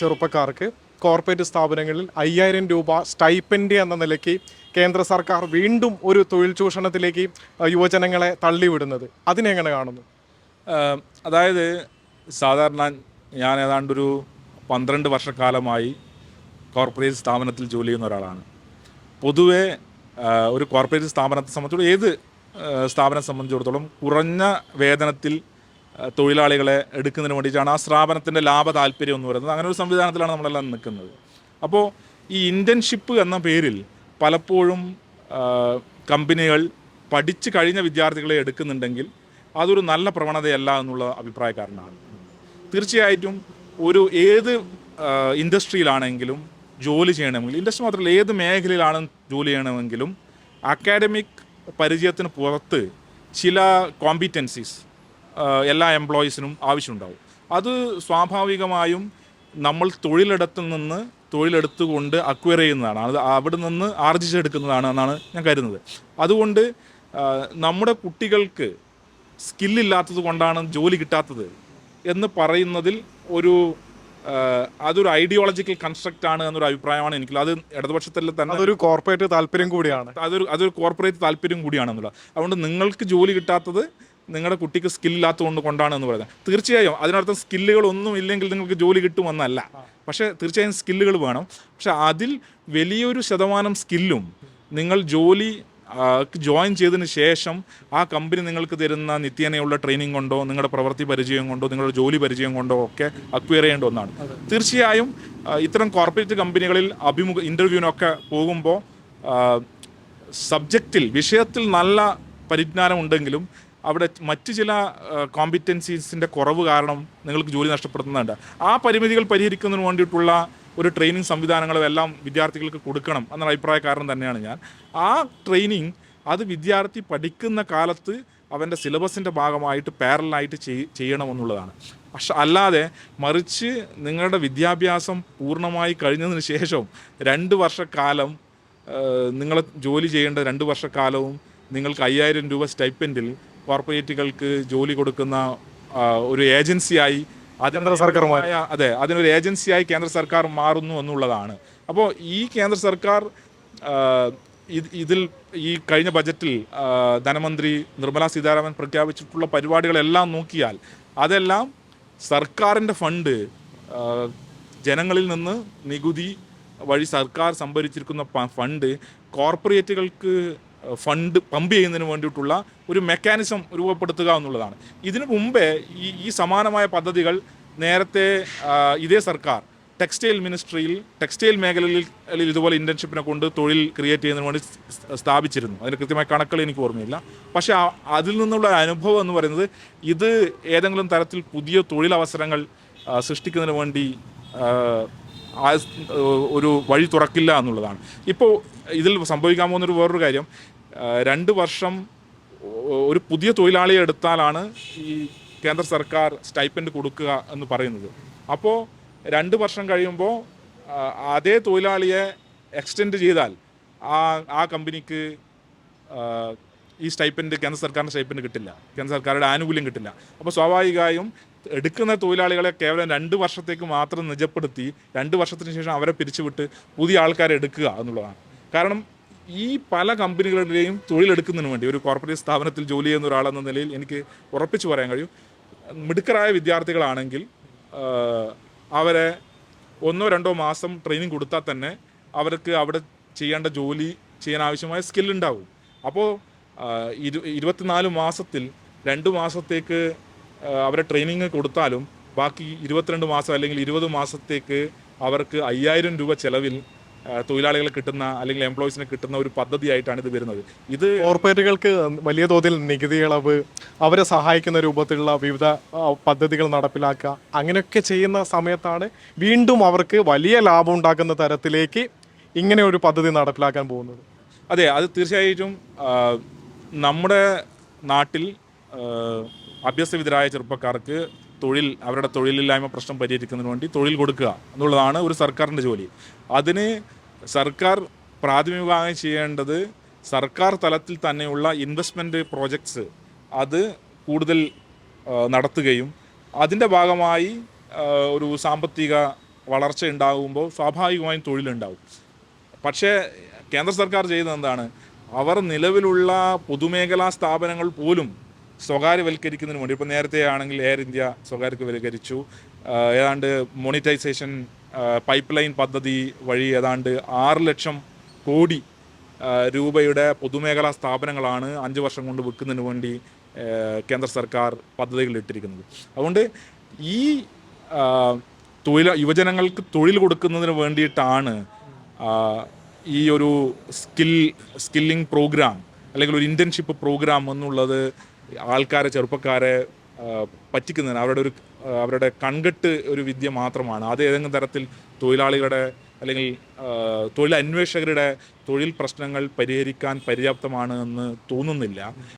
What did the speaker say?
ചെറുപ്പക്കാർക്ക് കോർപ്പറേറ്റ് സ്ഥാപനങ്ങളിൽ 5000 രൂപ സ്റ്റൈപ്പൻഡ് എന്ന നിലയ്ക്ക് കേന്ദ്ര സർക്കാർ വീണ്ടും ഒരു തൊഴിൽ ചൂഷണത്തിലേക്ക് യുവജനങ്ങളെ തള്ളിവിടുന്നത് അതിനെങ്ങനെ കാണുന്നു? അതായത് സാധാരണ ഞാൻ ഏതാണ്ടൊരു 12 വർഷക്കാലമായി കോർപ്പറേറ്റ് സ്ഥാപനത്തിൽ ജോലി ചെയ്യുന്ന ഒരാളാണ്. പൊതുവെ ഒരു കോർപ്പറേറ്റ് സ്ഥാപനത്തെ സംബന്ധിച്ചിടത്തോളം ഏത് സ്ഥാപനം സംബന്ധിച്ചിടത്തോളം കുറഞ്ഞ വേതനത്തിൽ തൊഴിലാളികളെ എടുക്കുന്നതിന് വേണ്ടിയിട്ടാണ് ആ സ്ഥാപനത്തിൻ്റെ ലാഭ താല്പര്യം എന്ന് പറയുന്നത്. അങ്ങനെ ഒരു സംവിധാനത്തിലാണ് നമ്മളെല്ലാം നിൽക്കുന്നത്. അപ്പോൾ ഈ ഇൻറ്റേൺഷിപ്പ് എന്ന പേരിൽ പലപ്പോഴും കമ്പനികൾ പഠിച്ചു കഴിഞ്ഞ വിദ്യാർത്ഥികളെ എടുക്കുന്നുണ്ടെങ്കിൽ അതൊരു നല്ല പ്രവണതയല്ല എന്നുള്ള അഭിപ്രായക്കാരനാണ്. തീർച്ചയായിട്ടും ഏത് ഇൻഡസ്ട്രിയിലാണെങ്കിലും ജോലി ചെയ്യണമെങ്കിൽ, ഇൻഡസ്ട്രി മാത്രമല്ല ഏത് മേഖലയിലാണ് ജോലി ചെയ്യണമെങ്കിലും അക്കാഡമിക് പരിചയത്തിന് പുറത്ത് ചില കോമ്പിറ്റൻസീസ് എല്ലാ എംപ്ലോയീസിനും ആവശ്യമുണ്ടാവും. അത് സ്വാഭാവികമായും നമ്മൾ തൊഴിലെടുത്തുകൊണ്ട് അക്വയർ ചെയ്യുന്നതാണ്, അത് അവിടെ നിന്ന് ആർജിച്ചെടുക്കുന്നതാണ് എന്നാണ് ഞാൻ കരുതുന്നത്. അതുകൊണ്ട് നമ്മുടെ കുട്ടികൾക്ക് സ്കില്ലില്ലാത്തത് കൊണ്ടാണ് ജോലി കിട്ടാത്തത് എന്ന് പറയുന്നതിൽ അതൊരു ഐഡിയോളജിക്കൽ കൺസ്ട്രക്റ്റ് ആണ് എന്നൊരു അഭിപ്രായമാണ് എനിക്കുള്ളത്. അത് ഇടതുപക്ഷത്തിൽ തന്നെ അതൊരു കോർപ്പറേറ്റ് താല്പര്യം കൂടിയാണ്, അതൊരു കോർപ്പറേറ്റ് താല്പര്യം കൂടിയാണെന്നുള്ളത്. അതുകൊണ്ട് നിങ്ങൾക്ക് ജോലി കിട്ടാത്തത് നിങ്ങളുടെ കുട്ടിക്ക് സ്കില്ലില്ലാത്തത് കൊണ്ടാണ് എന്ന് പറയുന്നത്. തീർച്ചയായും അതിനർത്ഥം സ്കില്ലുകളൊന്നും ഇല്ലെങ്കിൽ നിങ്ങൾക്ക് ജോലി കിട്ടുമെന്നല്ല. പക്ഷേ തീർച്ചയായും സ്കില്ലുകൾ വേണം. പക്ഷെ അതിൽ വലിയൊരു ശതമാനം സ്കില്ലും നിങ്ങൾ ജോയിൻ ചെയ്തതിന് ശേഷം ആ കമ്പനി നിങ്ങൾക്ക് തരുന്ന നിത്യേനയുള്ള ട്രെയിനിങ് കൊണ്ടോ നിങ്ങളുടെ പ്രവൃത്തി പരിചയം കൊണ്ടോ നിങ്ങളുടെ ജോലി പരിചയം കൊണ്ടോ ഒക്കെ അക്വയർ ചെയ്യേണ്ട ഒന്നാണ്. തീർച്ചയായും ഇത്തരം കോർപ്പറേറ്റ് കമ്പനികളിൽ ഇൻ്റർവ്യൂവിനൊക്കെ പോകുമ്പോൾ വിഷയത്തിൽ നല്ല പരിജ്ഞാനം ഉണ്ടെങ്കിലും അവിടെ മറ്റ് ചില കോമ്പിറ്റൻസീസിൻ്റെ കുറവ് കാരണം നിങ്ങൾക്ക് ജോലി നഷ്ടപ്പെടുത്തുന്നുണ്ട്. ആ പരിമിതികൾ പരിഹരിക്കുന്നതിന് വേണ്ടിയിട്ടുള്ള ഒരു ട്രെയിനിങ് സംവിധാനങ്ങളും എല്ലാം വിദ്യാർത്ഥികൾക്ക് കൊടുക്കണം എന്നൊരു അഭിപ്രായക്കാരൻ തന്നെയാണ് ഞാൻ. ആ ട്രെയിനിങ് അത് വിദ്യാർത്ഥി പഠിക്കുന്ന കാലത്ത് അവൻ്റെ സിലബസിൻ്റെ ഭാഗമായിട്ട് പാരലായിട്ട് ചെയ്യണമെന്നുള്ളതാണ്. പക്ഷെ അല്ലാതെ മറിച്ച് നിങ്ങളുടെ വിദ്യാഭ്യാസം പൂർണ്ണമായി കഴിഞ്ഞതിന് ശേഷം 2 വർഷക്കാലം നിങ്ങൾ ജോലി ചെയ്യേണ്ട 2 വർഷക്കാലവും നിങ്ങൾക്ക് 5000 രൂപ സ്റ്റൈപ്പൻഡിൽ കോർപ്പറേറ്റുകൾക്ക് ജോലി കൊടുക്കുന്ന ഒരു ഏജൻസിയായി അതിനൊരു ഏജൻസിയായി കേന്ദ്ര സർക്കാർ മാറുന്നു എന്നുള്ളതാണ്. അപ്പോൾ ഈ കേന്ദ്ര സർക്കാർ ഈ കഴിഞ്ഞ ബജറ്റിൽ ധനമന്ത്രി നിർമ്മല സീതാരാമൻ പ്രഖ്യാപിച്ചിട്ടുള്ള പരിപാടികളെല്ലാം നോക്കിയാൽ അതെല്ലാം സർക്കാരിൻ്റെ ഫണ്ട്, ജനങ്ങളിൽ നിന്ന് നികുതി വഴി സർക്കാർ സംഭരിച്ചിരിക്കുന്ന ഫണ്ട് കോർപ്പറേറ്റുകൾക്ക് ഫണ്ട് പമ്പ് ചെയ്യുന്നതിന് വേണ്ടിയിട്ടുള്ള ഒരു മെക്കാനിസം രൂപപ്പെടുത്തുക എന്നുള്ളതാണ്. ഇതിനു മുമ്പേ ഈ സമാനമായ പദ്ധതികൾ നേരത്തെ ഇതേ സർക്കാർ ടെക്സ്റ്റൈൽ മേഖലയിൽ ഇതുപോലെ ഇൻറ്റേൺഷിപ്പിനെ കൊണ്ട് തൊഴിൽ ക്രിയേറ്റ് ചെയ്യുന്നതിന് വേണ്ടി സ്ഥാപിച്ചിരുന്നു. അതിന് കൃത്യമായ കണക്കുകൾ എനിക്ക് ഓർമ്മയില്ല. പക്ഷേ അതിൽ നിന്നുള്ള അനുഭവം എന്ന് പറയുന്നത് ഇത് ഏതെങ്കിലും തരത്തിൽ പുതിയ തൊഴിലവസരങ്ങൾ സൃഷ്ടിക്കുന്നതിന് വേണ്ടി ഒരു വഴി തുറക്കില്ല എന്നുള്ളതാണ്. ഇപ്പോൾ ഇതിൽ സംഭവിക്കാൻ പോകുന്നൊരു വേറൊരു കാര്യം, 2 വർഷം ഒരു പുതിയ തൊഴിലാളിയെ എടുത്താലാണ് ഈ കേന്ദ്ര സർക്കാർ സ്റ്റൈപ്പൻഡ് കൊടുക്കുക എന്ന് പറയുന്നത്. അപ്പോൾ 2 വർഷം കഴിയുമ്പോൾ അതേ തൊഴിലാളിയെ എക്സ്റ്റെൻഡ് ചെയ്താൽ ആ കമ്പനിക്ക് ഈ കേന്ദ്ര സർക്കാരിൻ്റെ സ്റ്റൈപ്പൻഡ് കിട്ടില്ല, കേന്ദ്ര സർക്കാരുടെ ആനുകൂല്യം കിട്ടില്ല. അപ്പോൾ സ്വാഭാവികമായും എടുക്കുന്ന തൊഴിലാളികളെ കേവലം 2 വർഷത്തേക്ക് മാത്രം നിജപ്പെടുത്തി 2 വർഷത്തിന് ശേഷം അവരെ പിരിച്ചുവിട്ട് പുതിയ ആൾക്കാരെ എടുക്കുക എന്നുള്ളതാണ്. കാരണം ഈ പല കമ്പനികളുടെയും തൊഴിലെടുക്കുന്നതിന് വേണ്ടി ഒരു കോർപ്പറേറ്റ് സ്ഥാപനത്തിൽ ജോലി ചെയ്യുന്ന ഒരാളെന്ന നിലയിൽ എനിക്ക് ഉറപ്പിച്ചു പറയാൻ കഴിയും, മിടുക്കരായ വിദ്യാർത്ഥികളാണെങ്കിൽ അവരെ 1-2 മാസം ട്രെയിനിങ് കൊടുത്താൽ തന്നെ അവർക്ക് അവിടെ ചെയ്യേണ്ട ജോലി ചെയ്യാൻ ആവശ്യമായ സ്കില്ലുണ്ടാവും. അപ്പോൾ 24 മാസത്തിൽ 2 മാസത്തേക്ക് അവരെ ട്രെയിനിങ് കൊടുത്താലും ബാക്കി 22 മാസം അല്ലെങ്കിൽ 20 മാസത്തേക്ക് അവർക്ക് 5000 രൂപ ചെലവിൽ തൊഴിലാളികളെ കിട്ടുന്ന അല്ലെങ്കിൽ എംപ്ലോയീസിനെ കിട്ടുന്ന ഒരു പദ്ധതിയായിട്ടാണ് ഇത് വരുന്നത്. ഇത് കോർപ്പറേറ്റുകൾക്ക് വലിയ തോതിൽ നികുതി ഇളവ്, അവരെ സഹായിക്കുന്ന രൂപത്തിലുള്ള വിവിധ പദ്ധതികൾ നടപ്പിലാക്കുക, അങ്ങനെയൊക്കെ ചെയ്യുന്ന സമയത്താണ് വീണ്ടും അവർക്ക് വലിയ ലാഭം ഉണ്ടാക്കുന്ന തരത്തിലേക്ക് ഇങ്ങനെ ഒരു പദ്ധതി നടപ്പിലാക്കാൻ പോകുന്നത്. അതെ, അത് തീർച്ചയായിട്ടും നമ്മുടെ നാട്ടിൽ അഭ്യസ്തവിദ്യരായ ചെറുപ്പക്കാർക്ക് അവരുടെ തൊഴിലില്ലായ്മ പ്രശ്നം പരിഹരിക്കുന്നതിന് വേണ്ടി തൊഴിൽ കൊടുക്കുക എന്നുള്ളതാണ് ഒരു സർക്കാരിൻ്റെ ജോലി. അതിന് സർക്കാർ പ്രാഥമികമായി ചെയ്യേണ്ടത് സർക്കാർ തലത്തിൽ തന്നെയുള്ള ഇൻവെസ്റ്റ്മെൻറ്റ് പ്രോജക്ട്സ് അത് കൂടുതൽ നടത്തുകയും അതിൻ്റെ ഭാഗമായി ഒരു സാമ്പത്തിക വളർച്ച ഉണ്ടാകുമ്പോൾ സ്വാഭാവികമായും തൊഴിലുണ്ടാവും. പക്ഷേ കേന്ദ്ര സർക്കാർ ചെയ്യുന്നത് എന്താണ്? അവർ നിലവിലുള്ള പൊതുമേഖലാ സ്ഥാപനങ്ങൾ പോലും സ്വകാര്യവൽക്കരിക്കുന്നതിന് വേണ്ടി, ഇപ്പോൾ നേരത്തെ ആണെങ്കിൽ എയർ ഇന്ത്യ സ്വകാര്യവൽക്കരിച്ചു. ഏതാണ്ട് മോണിറ്റൈസേഷൻ പൈപ്പ് ലൈൻ പദ്ധതി വഴി ഏതാണ്ട് 6 ലക്ഷം കോടി രൂപയുടെ പൊതുമേഖലാ സ്ഥാപനങ്ങളാണ് 5 വർഷം കൊണ്ട് വിൽക്കുന്നതിന് വേണ്ടി കേന്ദ്ര സർക്കാർ പദ്ധതികൾ ഇട്ടിരിക്കുന്നത്. അതുകൊണ്ട് ഈ യുവജനങ്ങൾക്ക് തൊഴിൽ കൊടുക്കുന്നതിന് വേണ്ടിയിട്ടാണ് ഈ ഒരു സ്കില്ലിംഗ് പ്രോഗ്രാം അല്ലെങ്കിൽ ഒരു ഇൻറ്റേൺഷിപ്പ് പ്രോഗ്രാം എന്നുള്ളത് ചെറുപ്പക്കാരെ പറ്റിക്കുന്നതിന് അവരുടെ കൺകെട്ട് ഒരു വിദ്യ മാത്രമാണ്. അത് ഏതെങ്കിലും തരത്തിൽ തൊഴിലാളികളുടെ അല്ലെങ്കിൽ തൊഴിലന്വേഷകരുടെ തൊഴിൽ പ്രശ്നങ്ങൾ പരിഹരിക്കാൻ പര്യാപ്തമാണ് എന്ന് തോന്നുന്നില്ല.